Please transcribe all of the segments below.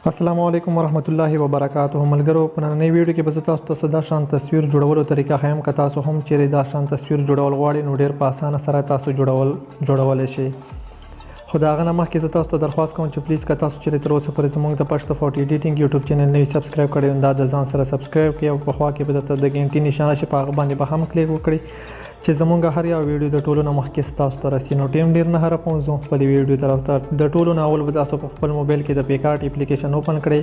السلام علیکم ورحمت الله وبرکاته ملګرو په نننۍ ویډیو کې به تاسو ته دا شان تصویر جوړولو طریقه ښیم که تاسو هم چیرې دا شان تصویر جوړول غواړئ نو ډېر په اسانه سره تاسو جوړولی شئ خو د هغه نه مخکې زه تاسو ته درخواست کوم چې پلیز که تاسو چیرې تر اوسه پورې زموږ د پشتو فوټو ایډیټینګ یوټیوب چینل نه وي سبسکرایب کړی نو دا د ځان سره سبسکرایب کړئ او په خوا کې به درته د ګنټې نشانه شي په هغه باندې به هم کلیک وکړئ چې زمونږ هر یو ویډیو د ټولو نه مخکې ستاسو ته رسي نو ټیم ډېر نه هرپوم زه خپلې ویډیو طرف ته د ټولو نه اول به تاسو په خپل موبایل کې د PicsArt اپلیکیشن اوپن کړئ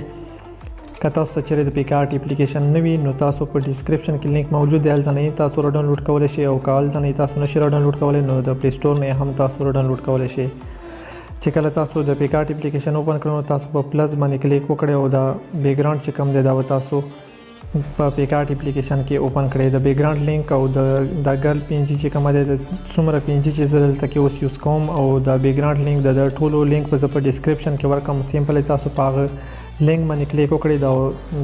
که تاسو چیرې د PicsArt اپلیکیشن نه وي نو تاسو په ډسکرپشن کې لینک موجود دی هلته نه تاسو راډاونلوډ کولی شئ او که هلته نه تاسو نشئ راډاونلوډ کولی نو د پلی سټور نه هم تاسو راډاونلوډ کولی شئ چې کله تاسو د PicsArt اپلیکیشن اوپن کړئ نو تاسو په پلس باندې کلیک وکړئ او د بیکګراوند چې کوم دی دا به تاسو په PicsArt اپلیکیشن کې اوپن کړئ د بیکګراوند لینک او د ګرل PNG چې کومه دی د څومره PNG چې زه دلته کې اوس یوز کوم او د بیکګراوند لینک د ټولو لینک به زه په ډسکرپشن کې ورکړم سیمپلی تاسو په هغه لینک باندې کلیک وکړئ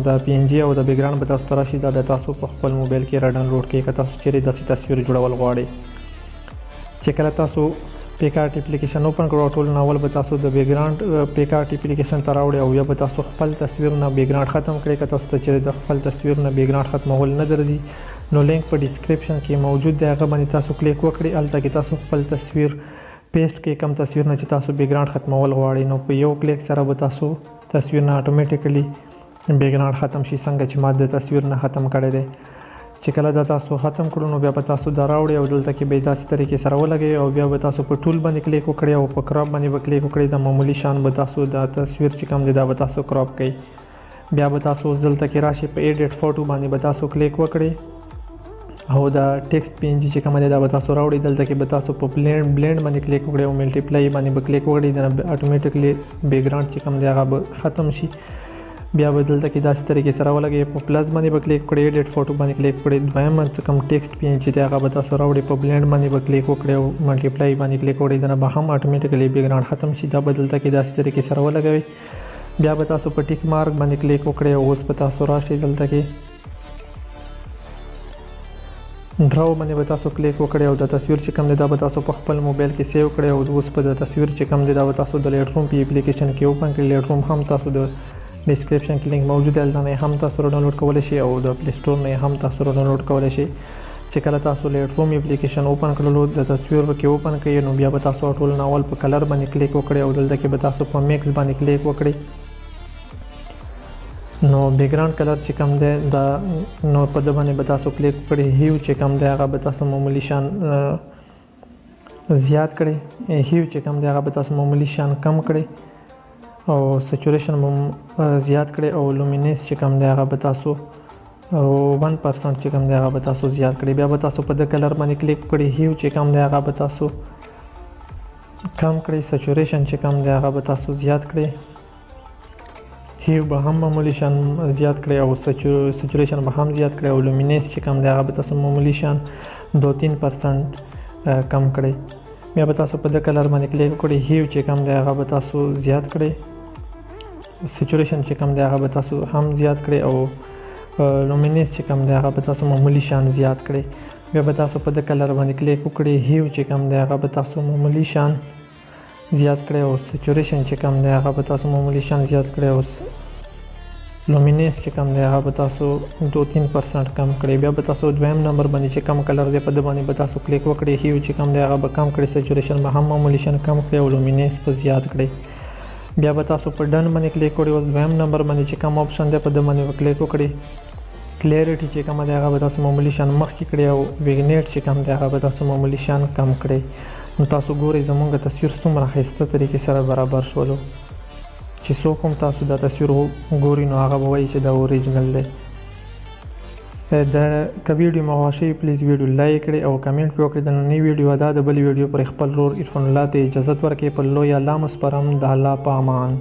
د PNG او د بیکګراوند به تاسو ته راشي دا بیا تاسو په خپل موبایل کې راډاونلوډ کړئ که تاسو چیرې داسې تصویر جوړول غواړئ چې کله تاسو PicsArt اپلیکیشن اوپن کړو ټول ناول به تاسو د بیکګراوند PicsArt اپلیکیشن ته راوړئ او یا به تاسو خپل تصویر نه بیکګراوند ختم کړئ که تاسو ته چیرې د خپل تصویر نه بیکګراوند ختمول نه درځي نو لینک په ډسکرپشن کې موجود دی هغه باندې تاسو کلیک وکړئ هلته کې تاسو خپل تصویر پیسټ کړئ کم تصویر نه چې تاسو بیکګراوند ختمول غواړئ نو په یو کلیک سره به تاسو تصویر نه اتوماتیکلی بیکګراوند ختم شي څنګه چې ما د تصویر نه ختم کړی دی چې کله دا تاسو ختم کړو نو بیا به تاسو دا راوړئ او دلته کې به داسې طریقې سره ولګئ او بیا به تاسو په ټول باندې کلیک وکړئ او په کراپ باندې به کلیک وکړئ د معمولي شان به تاسو دا تصویر چې کوم دی دا به تاسو کراپ کړئ بیا به تاسو دلته کې راشئ په ایډیټ فوټو باندې به تاسو کلیک وکړئ او دا ټیکسټ PNG چې کومه دی دا به تاسو راوړئ دلته کې به تاسو په بلینډ باندې کلیک وکړئ او ملټیپلای باندې به کلیک وکړئ د اتوماتیکلی بیکګراوند چې کوم دی هغه به ختم شي بیا به دلته کې داسې طریقې سره ولګئ په پلس باندې به کلیک وکړئ ایډیټ فوټو باندې کلیک وکړئ دویم څه کوم ټیکسټ PNG دی هغه به تاسو راوړئ په بلینډ باندې به کلیک وکړئ او ملټیپلای باندې کلیک وکړئ د نه به هم اتوماتیکلی بیکګراوند ختم شي دا به دلته کې داسې طریقې سره ولګوئ بیا به تاسو په ټیک مارک باندې کلیک وکړئ او اوس به تاسو راشئ دلته کې ډراو باندې به تاسو کلیک وکړئ او د تصویر چې کوم دی دا به تاسو په خپل موبایل کې سیو کړئ او اوس په د تصویر چې کوم دی دا به تاسو د لیټروم په اپلیکیشن کې اوپن کړئ لیټروم هم تاسو د ډسکرپشن کې لینک موجود دی هلته نه هم تاسو راډاونلوډ کولی شئ او د پلی سټور نه هم تاسو راډاونلوډ کولی شئ چې کله تاسو لیټروم اپلیکیشن اوپن کړلو د تصویر کې اوپن کړئ نو بیا به تاسو ټول ناول په کلر باندې کلیک وکړئ او دلته کې به تاسو په میکس باندې کلیک وکړئ نو بیکګراوند کلر چې کوم دی دا نو په ده باندې به تاسو کلیک وکړئ هیو چې کوم دی هغه به تاسو معمولي شان زیات کړئ هیو چې کوم دی هغه به تاسو معمولي شان کم کړئ او سچوریشن به زیات کړئ او لومینس چې کوم دی هغه به تاسو 1% چې کوم دی هغه به تاسو زیات کړئ بیا به تاسو په د کلر باندې کلیک وکړئ هیو چې کوم دی هغه به تاسو کم کړئ سچوریشن چې کوم دی هغه به تاسو زیات کړئ هیو به هم معمولی شان زیات کړئ او سچوریشن به هم زیات کړئ او لومینس چې کوم دی هغه به تاسو معمولی شان 2-3% کم کړئ بیا به تاسو په د کلر باندې کلیک وکړئ هیو چې کوم دی هغه به تاسو زیات کړئ سچوریشن چې کوم دی هغه به تاسو هم زیات کړئ او لومینس چې کوم دی هغه به تاسو معمولی شان زیات کړئ بیا به تاسو په د کلر باندې کلیک وکړئ هیو چې کوم دی هغه به تاسو معمولی شان زیات کړئ او سچوریشن چې کوم دی هغه به تاسو معمولی شان زیات کړئ او لومینس چې کوم دی هغه به تاسو 2-3% کم کړئ بیا به تاسو دویم نمبر باندې چې کم کلر دی په ده باندې به تاسو کلیک وکړئ هیو چې کوم دی هغه به کم کړئ سچوریشن به هم معمولی شان کم کړئ او لومینس به زیات کړئ بیا به تاسو په ډن باندې کلیک وکړئ او دویم نمبر باندې چې کوم آپشن دی په ده باندې به کلیک وکړئ کلیریټي چې کومه دی هغه به تاسو معمولی شان مخکې کړئ او ویګنیټ چې کوم دی هغه به تاسو معمولی شان کم کړئ نو تاسو ګورئ زموږ تصویر څومره ښایسته طریقې سره برابر شولو چې څوک هم تاسو دا تصویر ګوري نو هغه به وایي چې دا اوریجنل دی که ویډیو مو خوښ وي پلیز ویډیو لایک کړئ او کمنټ پرې وکړئ د نننۍ ویډیو دا د بلې ویډیو پر خپل ورور عرفان الله ته اجازت ورکړئ په لوی الله مسپرم د الله په امان